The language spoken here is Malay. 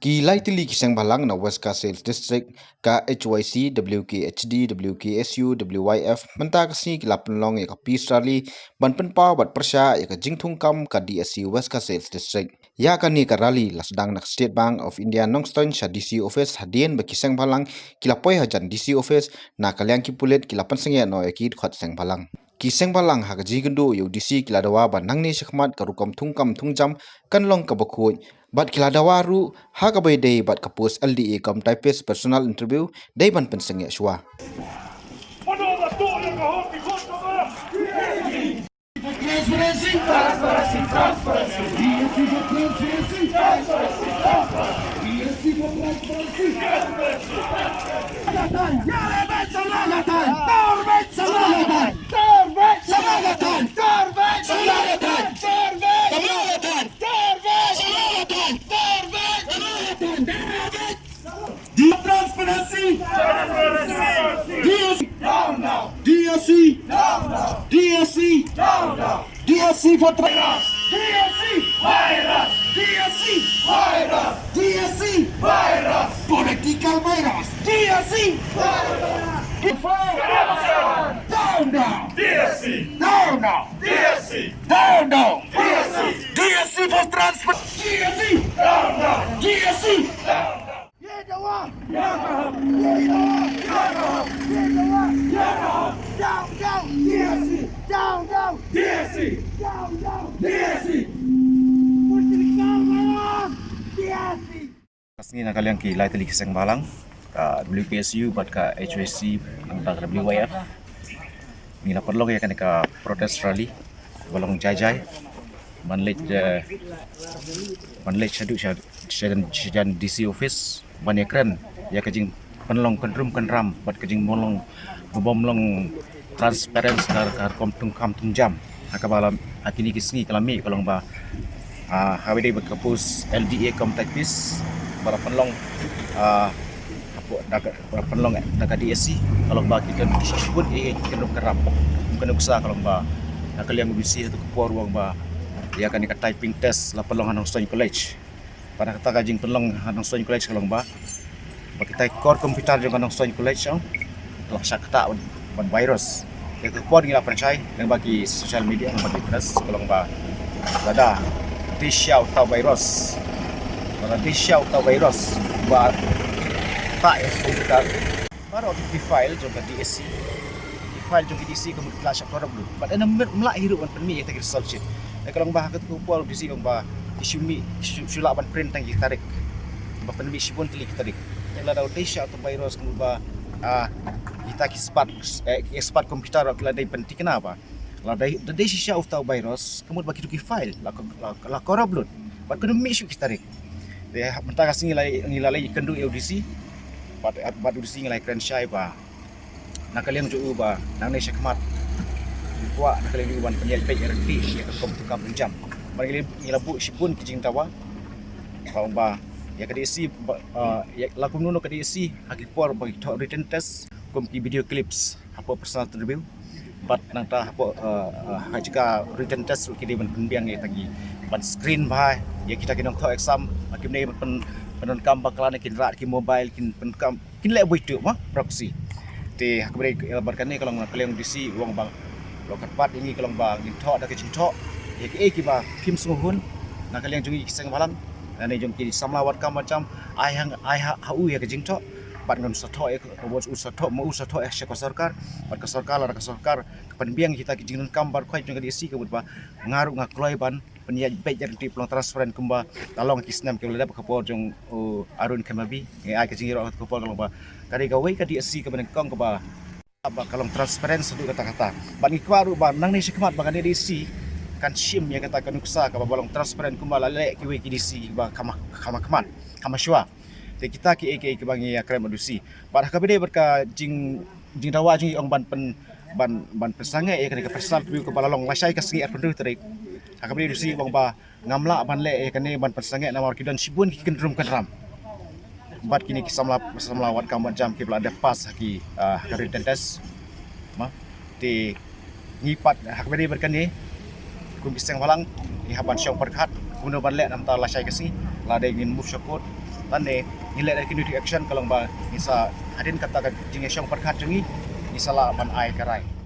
Kilai tili kisang balang na West Sales District ka HYC, WKHD, WKSU, WYF menta kasi kilapunlong ya ka Peace Rally banpen pa bat persya ya ka jingthung kam ka DSC West Sales District. Ya ka ni ka rally lasdang nak State Bank of India Nongstoin sa DC office hadien ba kisang balang kilapoy hajan DC office na kalyang kipulit kilapan sengya no ya ki khot sang balang. Kiseng balang ha jigendu yu DC kiladawa ba nangni sekmat karukam tungkam tungjam kanlong kabakhuj bat kiladawa ru ha kabai dei bat kapus LDA kam typist personal interview dei ban penseng ya shwa Transparency! Down, down! DSC! Down, down! DSC! Down, down! DSC for virus! DSC! Virus! DSC! Virus! DSC! Virus! Political virus! DSC! Virus! Down, down! DSC! Down, down! DSC! Down, down! DSC! DSC for transparency! DSC! Down, down! DSC! Down, down! Pasni nak kalian ki lai teli kisang balang ka WPSU bat ka HYC ang tak WYF ni la perlu ya kan ka protest rally balong jai manlej syadu syadan DC office banekran ya kajing penlong kenram bat kajing molong bobomlong transparent kar kom tungkam tungjam akabalam akini kisni kalami kalong ba hawide bakapus LDA kom typist para penlong penlong daga DSC kalau ba kita sebut kenrum kerap mungkin usaha kalau ba nakal yang bisi itu kepor wang ba ya kan ikat typing test la penlong hanong Stone College pada kata kajing penlong hanong Stone College kalau ba kita core komputer jong hanong Stone College telah sakta ban virus ke kepor ngila percaya yang bagi sosial media yang bagi press kalau ba ada tisha atau virus pada tisha atau virus ba tak komputer baru di file jong DSC file jong DSC kemudian kelas korab lu pada melak hirup ban pandemi kita resolve kalau bah kat kupal di sini bah isu mi sulak ban print tang tarik bah pandemi isu pun telik tarik yang ada tisha atau virus kemudian kita kispat komputer kalau ada penting kenapa la dai tisha atau virus kemudian bagi tu file la korab lu bat kena mi isu tarik dia mentah kasih nilai kendu audisi pada audisi nilai keren syai bah nak kalian juga bah nang ni sekmat kuat nak kalian ban penyel page RT ya kom tukam jam mari ngilabu sipun kijing tawa kaum ba ya KDC ya lakum nuno KDC hakipor bagi written test kom ki video clips apa personal interview bat nang ta apa hajika written test ki ban penbiang ya tagi ban screen ba ya kita kinong to exam hakim ni penon kam bakalan kin rat ki mobile kin penkam kin le boitu mah proxy te hakbre barkan ni kalau kalian DC uang bang lokat pat ini kalau bang intok ada kecingtok ya ke ba kim sunghun nak kalian jungi kisang malam dan jom ki samlawat kam macam ai hau ya kecingtok pat ngon sato ya robot usato mau usato ya syaka sarkar pat ka sarkar kepenbiang kita kijinun kam bar khoi jong DC kebut ba ngaru ngakloi ban penya baik jadi pelong transparan kumba talong kisnam ke leda kapor jong arun kemabi ai kecingiro kapor kalau ba kari gawe ka DC ke benengkong ke ba kalau transparan satu kata-kata bagi kwaru ba nang ni sekmat bagani DC kan sim ya kata kanuksa ka balong transparan kumbala le kiwe DC ba kama shwa te kita ki bangi ya krem adusi pada kabede berka jing dawa jing ong ban pesange ya kan personal view ke balalong lasai ka singi arpendu terik kabede dusi bang ba ngamla ban le ya kan ban pesange namar kidan sibun ki kenram bat kini kisamla wat kamban jam ki ada pas ki hari tentes ma ti ngipat hakberi berkani kun kiseng walang ni haban syong perkat kuno ban le nam ta lasai kasi la de ngin move shot tane nilai dari community action kalau ba isa adin kata ka jingesyong perkhat jungi isala man ai karai